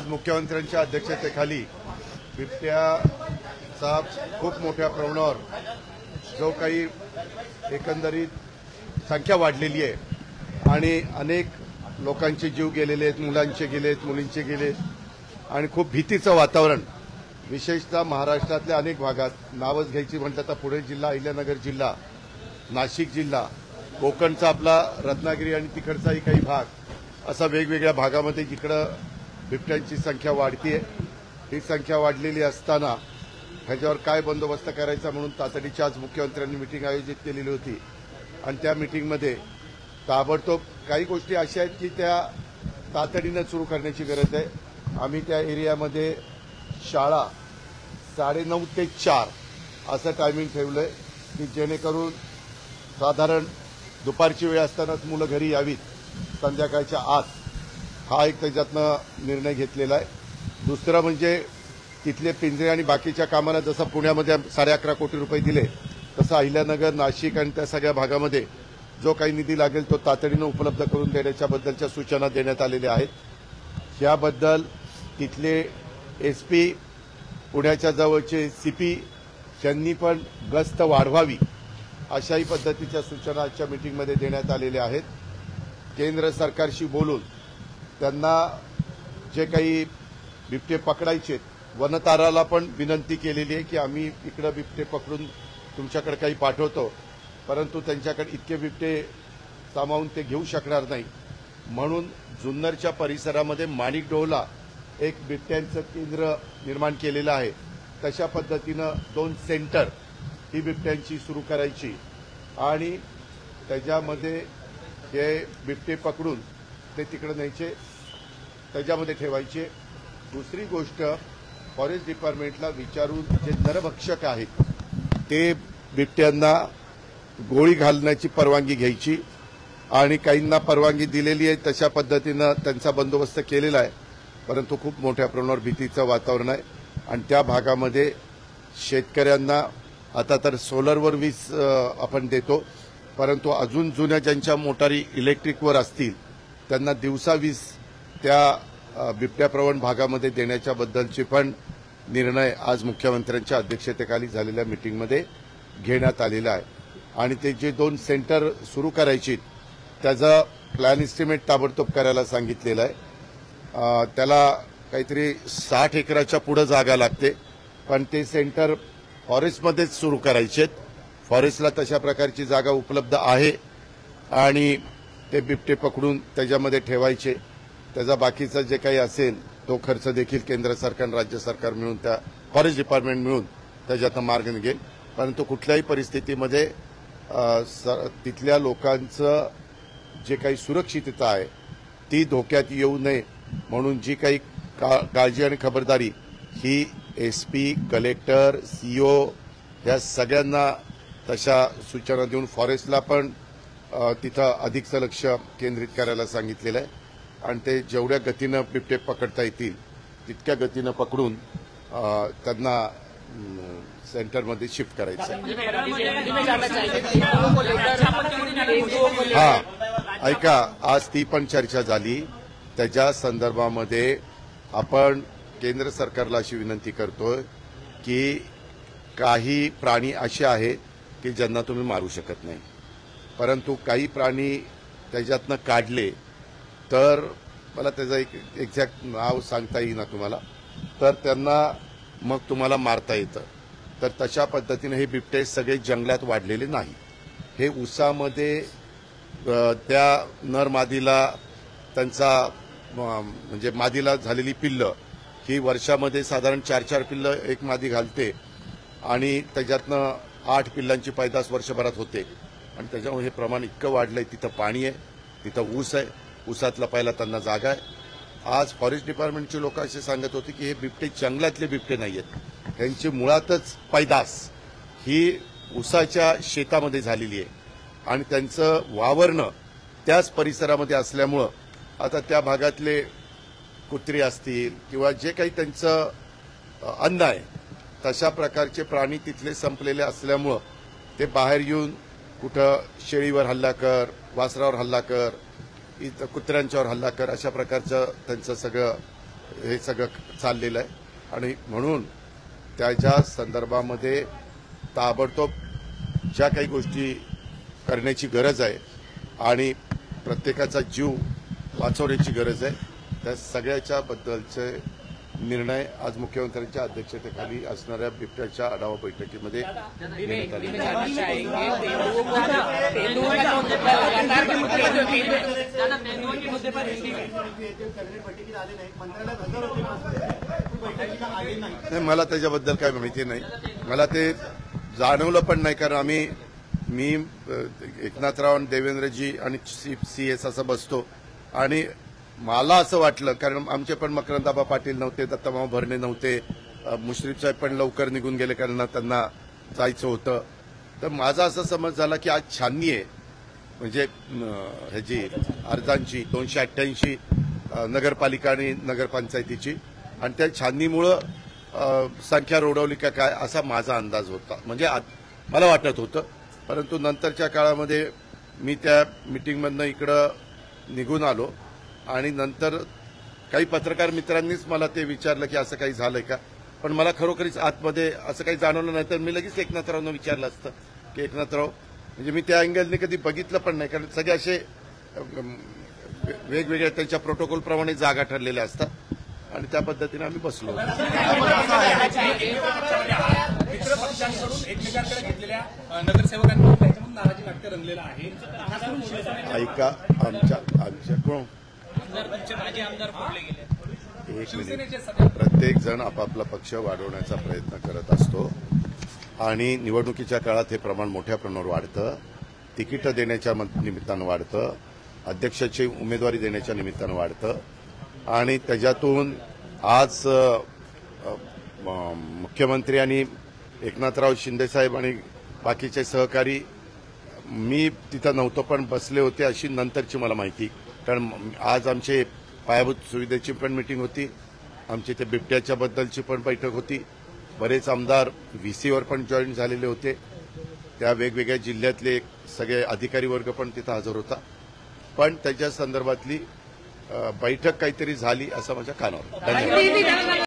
मुख्यमंत्र्यांच्या अध्यक्षतेखाली बिबट्याचा खूप मोठ्या प्रमाणावर जो काही एकंदरीत संख्या वाढलेली आहे आणि अनेक लोकांचे जीव गेलेले आहेत, मुलांचे गेलेत, मुलींचे गेलेत आणि खूप भीतीचं वातावरण विशेषतः महाराष्ट्रातल्या अनेक भागात नावच घ्यायची म्हटलं तर पुणे जिल्हा, अहिल्यानगर जिल्हा, नाशिक जिल्हा, कोकणचा आपला रत्नागिरी आणि तिकडचाही काही भाग असा वेगवेगळ्या भागामध्ये जिकडं बिबट्यांची संख्या वाढतीये. ही संख्या वाढलेली असताना ह्याच्यावर काय बंदोबस्त करायचा म्हणून तातडीची आज मुख्यमंत्र्यांनी मीटिंग आयोजित केलेली होती आणि त्या मीटिंगमध्ये ताबडतोब काही गोष्टी अशा आहेत की त्या तातडीनं सुरू करण्याची गरज आहे. आम्ही त्या एरियामध्ये शाळा 9:30 ते 4 असं टायमिंग ठेवलंय की जेणेकरून साधारण दुपारची वेळ असतानाच मुलं घरी यावीत संध्याकाळच्या आत. हा एक त्याच्यातनं निर्णय घेतलेला आहे. दुसरं म्हणजे तिथले पिंजरे आणि बाकीच्या कामाला जसं पुण्यामध्ये 11.5 कोटी रुपये दिले तसं अहिल्यानगर, नाशिक आणि त्या सगळ्या भागामध्ये जो काही निधी लागेल तो तातडीनं उपलब्ध करून देण्याच्याबद्दलच्या सूचना देण्यात आलेल्या आहेत. याबद्दल तिथले एसपी, पुण्याच्या जवळचे सीपी यांनी पण गस्त वाढवावी अशाही पद्धतीच्या सूचना आजच्या मीटिंगमध्ये देण्यात आलेल्या आहेत. केंद्र सरकारशी बोलून त्यांना जे काही बिबटे पकडायचे वनताराला पण विनंती केलेली आहे की आम्ही इकडे बिबटे पकडून तुमच्याकडे काही पाठवतो, परंतु त्यांच्याकडे इतके बिबटे सामावून ते घेऊ शकणार नाही. म्हणून जुन्नरच्या परिसरामध्ये माणिकडोहला एक बिबट्यांचं केंद्र निर्माण केलेलं आहे. तशा पद्धतीनं 2 सेंटर ही बिबट्यांची सुरू करायची आणि त्याच्यामध्ये हे बिबटे पकडून ते तिकडे न्यायचे, त्याच्यामध्ये ठेवायचे. दुसरी गोष्ट, फॉरेस्ट डिपार्टमेंटला विचारून जे नरभक्षक आहेत ते बिबट्यांना गोळी घालण्याची परवानगी घ्यायची आणि काहींना परवानगी दिलेली आहे तशा पद्धतीनं त्यांचा बंदोबस्त केलेला आहे. परंतु खूप मोठ्या प्रमाणावर भीतीचं वातावरण आहे आणि त्या भागामध्ये शेतकऱ्यांना आता तर सोलरवर वीज आपण देतो, परंतु अजून जुन्या ज्यांच्या मोटारी इलेक्ट्रिकवर असतील त्यांना दिवसा वीज त्या बिबट्याप्रवण भागामध्ये देण्याच्याबद्दलचे पण निर्णय आज मुख्यमंत्र्यांच्या अध्यक्षतेखाली झालेल्या मीटिंगमध्ये घेण्यात आलेला आहे. आणि ते जे 2 सेंटर सुरू करायची त्याचा प्लॅन एस्टिमेट ताबडतोब करायला सांगितलेलं आहे. त्याला काहीतरी 60 एकराच्या पुढे जागा लागते, पण ते सेंटर फॉरेस्टमध्येच सुरू करायचे. फॉरेस्टला तशा प्रकारची जागा उपलब्ध आहे आणि ते बिबटे पकडून त्याच्यामध्ये ठेवायचे. त्याचा बाकीचा जे काही असेल तो खर्च देखील केंद्र सरकार आणि राज्य सरकार मिळून, त्या फॉरेस्ट डिपार्टमेंट मिळून त्याच्यातनं मार्ग निघेल. परंतु कुठल्याही परिस्थितीमध्ये तिथल्या लोकांचं जे काही सुरक्षितता आहे ती धोक्यात येऊ नये म्हणून जी काही काळजी आणि खबरदारी ही एसपी, कलेक्टर, सीओ या सगळ्यांना तशा सूचना देऊन फॉरेस्टला पण तिथं अधिकचं लक्ष केंद्रित करायला सांगितलेलं आहे आणि ते जेवढ्या गतीनं बिबटे पकडता येतील तितक्या गतीनं पकडून त्यांना सेंटरमध्ये शिफ्ट करायचं. हा ऐका, आज ती पण चर्चा झाली. त्याच्या संदर्भामध्ये आपण केंद्र सरकारला अशी विनंती करतोय की काही प्राणी असे आहेत की ज्यांना तुम्ही मारू शकत नाही, परंतु काही प्राणी त्याच्यातनं काढले तर मला त्याचं एक एक्झॅक्ट नाव सांगता येईना तुम्हाला, तर त्यांना मग तुम्हाला मारता येतं. तर तशा पद्धतीने हे बिबटे सगळे जंगलात वाढलेले नाही. हे उसामध्ये त्या नर मादीला त्यांचा म्हणजे मादीला झालेली पिल्लं ही वर्षामध्ये साधारण 4-4 पिल्लं एक मादी घालते आणि त्याच्यातनं 8 पिल्लांची पैदास वर्षभरात होते आणि त्याच्यामुळे हे प्रमाण इतकं वाढलंय. तिथं पाणी आहे, तिथं ऊस आहे, ऊसातला पहिला त्यांना जागा आहे. आज फॉरेस्ट डिपार्टमेंटचे लोक असे सांगत होते की हे बिबटे जंगलातले बिबटे नाही आहेत, त्यांची मुळातच पैदास ही ऊसाच्या शेतामध्ये झालेली आहे आणि त्यांचं वावरणं त्याच परिसरामध्ये असल्यामुळं आता त्या भागातले कुत्री असतील किंवा जे काही त्यांचं अन्न आहे तशा प्रकारचे प्राणी तिथले संपलेले असल्यामुळं ते बाहेर येऊन कुठं शेळीवर हल्ला कर, वासरावर हल्ला कर, इथं कुत्र्यांच्यावर हल्ला कर, अशा प्रकारचं त्यांचं हे सगळं चाललेलं आहे. आणि म्हणून त्याच्या संदर्भामध्ये ताबडतोब ज्या काही गोष्टी करण्याची गरज आहे आणि प्रत्येकाचा जीव वाचवण्याची गरज आहे, त्या सगळ्याच्या बद्दलचे निर्णय आज मुख्यमंत्र्यांच्या अध्यक्षतेखाली असणाऱ्या बिबट्याच्या आढावा बैठकीमध्ये घेण्यात आले. नाही, मला त्याच्याबद्दल काही माहिती नाही. मला ते जाणवलं पण नाही, कारण मी एकनाथराव आणि देवेंद्रजी आणि CS असं बसतो आणि मला असं वाटलं, कारण आमचे पण मकरंदाबा पाटील नव्हते, दत्तामाव भरणे नव्हते, मुश्रीफ साहेब पण लवकर निघून गेले कारण त्यांना जायचं होतं. तर माझा असा समज झाला की आज छाननी आहे, म्हणजे ह्याची अर्जांची 288 नगरपालिका आणि नगरपंचायतीची, आणि त्या छाननीमुळं संख्या रोडवली का काय असा माझा अंदाज होता, म्हणजे मला वाटत होतं. परंतु नंतरच्या काळामध्ये मी त्या मिटिंगमधनं इकडं निघून आलो आणि नंतर काही पत्रकार मित्रांनीच मला ते विचारलं की असं काही झालंय का, पण मला खरोखरीच आतमध्ये असं काही जाणवलं नाही. तर मी लगेच एकनाथरावनं विचारलं असतं की एकनाथराव, म्हणजे मी त्या अँगलने कधी बघितलं पण नाही, कारण सगळे असे वेगवेगळ्या त्यांच्या प्रोटोकॉलप्रमाणे जागा ठरलेल्या असतात आणि त्या पद्धतीने आम्ही बसलो. मित्र पक्षांकडून एकमेकांकडे घेतलेल्या नगरसेवकांकडून त्याच्यामधून नाराजी नाट्य रंगलेलं आहे. ऐका, आमच्या एक मिनिट, प्रत्येक जण आपापला पक्ष वाढवण्याचा प्रयत्न करत असतो आणि निवडणुकीच्या काळात हे प्रमाण मोठ्या प्रमाणावर वाढतं, तिकीटं देण्याच्या निमित्तानं वाढतं, अध्यक्षाची उमेदवारी देण्याच्या निमित्तानं वाढतं आणि त्याच्यातून आज मुख्यमंत्री आणि एकनाथराव शिंदेसाहेब आणि बाकीचे सहकारी, मी तिथं नव्हतो पण बसले होते अशी नंतरची मला माहिती, कारण आज आमचे पायाभूत सुविधेची पण मीटिंग होती, आमची ते बिबट्याच्या बद्दलची पण बैठक होती, बरेच आमदार VCवर पण जॉईन झालेले होते, त्या वेगवेगळ्या जिल्ह्यातले सगळे अधिकारी वर्ग पण तिथं हजर होता, पण त्याच्या संदर्भातली बैठक काहीतरी झाली असं माझ्या कानावर. धन्यवाद.